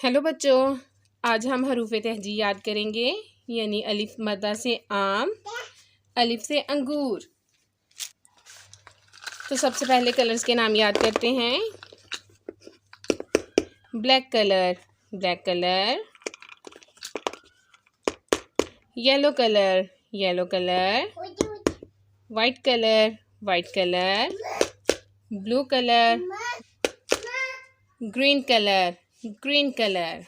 Hello बच्चों, आज हम हरूफ तहजी याद करेंगे। यानी अलिफ मद्दा से आम, अलिफ से अंगूर। तो सबसे पहले कलर्स के नाम याद करते हैं। Black colour, black colour. Yellow colour, yellow colour. White colour, white colour. Blue colour, green colour, green colour.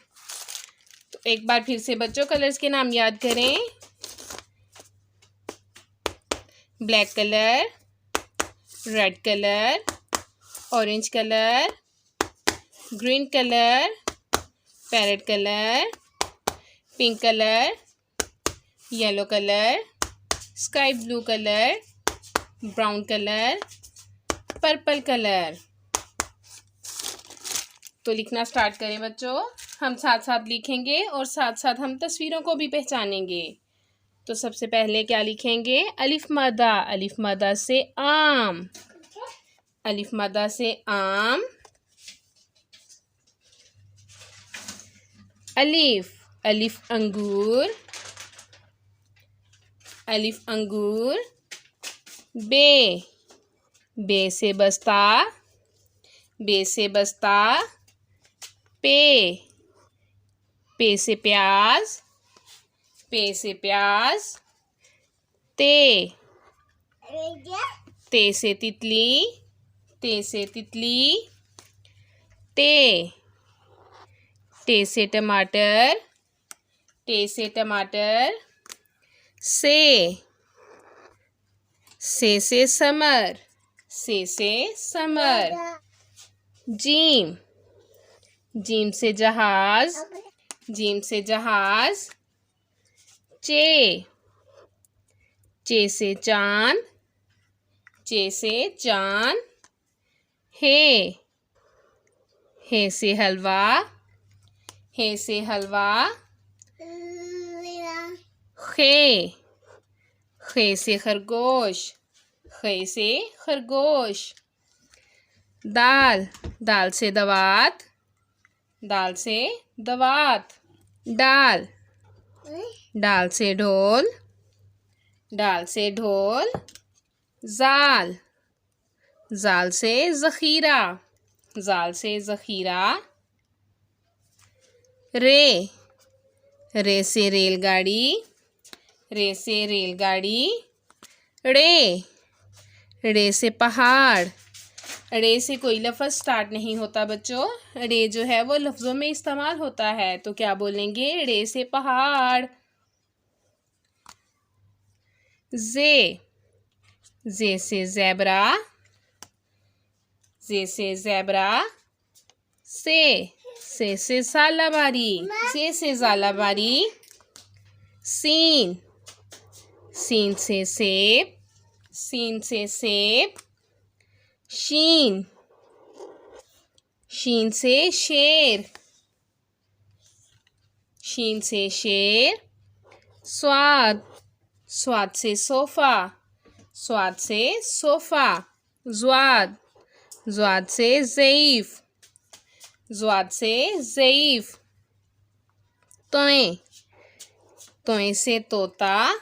तो एक बार फिर से बच्चों कलर्स के नाम याद करें। Black colour, red colour, orange colour, green colour, parrot colour, pink colour, yellow colour, sky blue colour, brown colour, purple colour. तो लिखना स्टार्ट करें बच्चों। हम साथ साथ लिखेंगे और साथ साथ हम तस्वीरों को भी पहचानेंगे। तो सबसे पहले क्या लिखेंगे? अलिफ मदा, अलिफ मदा से आम, अलिफ मदा से आम। अलिफ, अलिफ अंगूर, अलिफ अंगूर। बे, बे से बस्ता, बे से बस्ता। पे, पे से प्याज, पे से प्याज। ते, ते से तितली, ते से तितली। ते, ते से टमाटर, ते से टमाटर। से समर, से समर। जीम, जीम से जहाज, जीम से जहाज। चे, चे से चांद, चे से चांद। हे से हलवा, हे से हलवा। खे से खरगोश, खे से खरगोश। दाल, दाल से दवात, दाल से दवात। डाल, डाल से ढोल, डाल से ढोल। जाल, जाल से ज़ख़ीरा, जाल से ज़ख़ीरा। रे, रे से रेलगाड़ी, रे से रेलगाड़ी। ड़े, ड़े से पहाड़। ड़े से कोई लफ्ज़ स्टार्ट नहीं होता बच्चों। ड़े जो है वो लफ्ज़ों में इस्तेमाल होता है, तो क्या बोलेंगे? ड़े से पहाड़। जे, जे से ज़ेबरा, जे से ज़ेबरा। से सालाबारी, से ज़ालाबारी। सीन, सीन से सेब, सीन से सेब। शीन, शीन से शेर, शीन से शेर। स्वाद, स्वाद से सोफ़ा, स्वाद से सोफ़ा। ज़्वाद, ज़्वाद से ज़ईफ़, ज़्वाद से ज़ईफ़। तोय, तोय से तोता,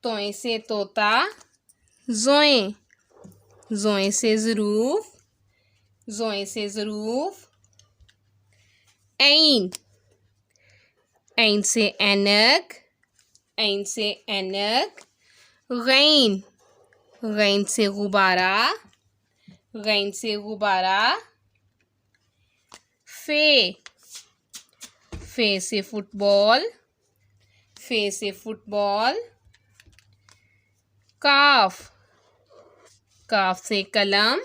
तोय से तोता। ज़ोए, ज़ोए से ज़रूफ़, ज़ोए से ज़रूफ़। ऐन, ऐन से ऐनक, ऐन से ऐनक। गैन, गैन से गुब्बारा, गैन से गुब्बारा। फे, फे से फुटबॉल, फे से फुटबॉल। काफ, काफ से कलम,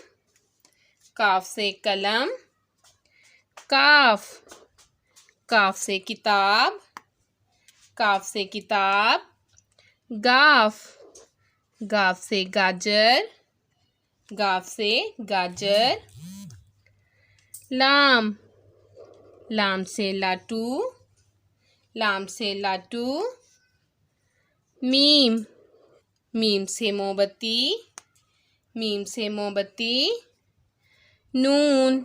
काफ से कलम। काफ, काफ से किताब, काफ से किताब। गाफ, गाफ से गाजर, गाफ से गाजर। लाम, लाम से लाटू, लाम से लाटू। मीम, मीम से मोमबत्ती, मीम से मोमबत्ती। नून,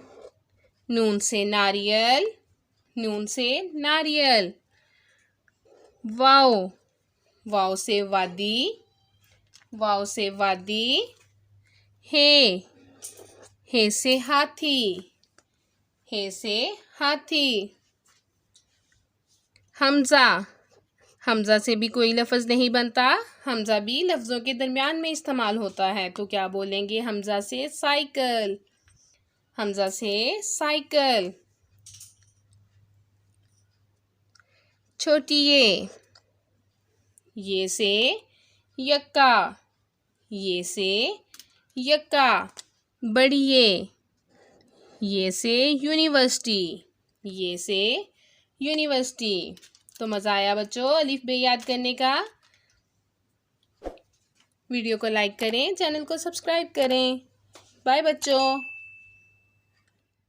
नून से नारियल, नून से नारियल। वाव, वाव से वादी, वाव से वादी। हे से हाथी, हे से हाथी। हमजा, हमजा से भी कोई लफ्ज़ नहीं बनता, हमजा भी लफ्ज़ों के दरमियान में इस्तेमाल होता है, तो क्या बोलेंगे? हमजा से साइकिल, हमजा से साइकिल। छोटी ये से यक्का, ये से यक्का। बड़ी ये से यूनिवर्सिटी, ये से यूनिवर्सिटी। तो मज़ा आया बच्चों अलिफ बे याद करने का। वीडियो को लाइक करें, चैनल को सब्सक्राइब करें। बाय बच्चों।